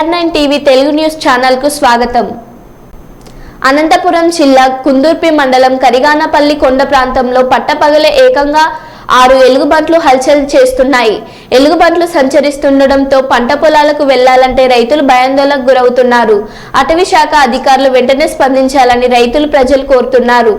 AR9 TV Telugu news channel కు స్వాగతం. అనంతపురం జిల్లా కుందుర్పి మండలం కరిగానపల్లి కొండ ప్రాంతంలో పట్టపగలే ఏకంగా 6 ఎలుగుబంట్లు హల్చల్ చేస్తున్నాయి. ఎలుగుబంట్లు సంచరిస్తుండటంతో పంట పొలాలకు వెళ్లాలంటే రైతులు భయాందోళనకు గురవుతున్నారు. అటవీ శాఖ అధికారులు వెంటనే స్పందించాలని రైతులు ప్రజలు కోరుతున్నారు.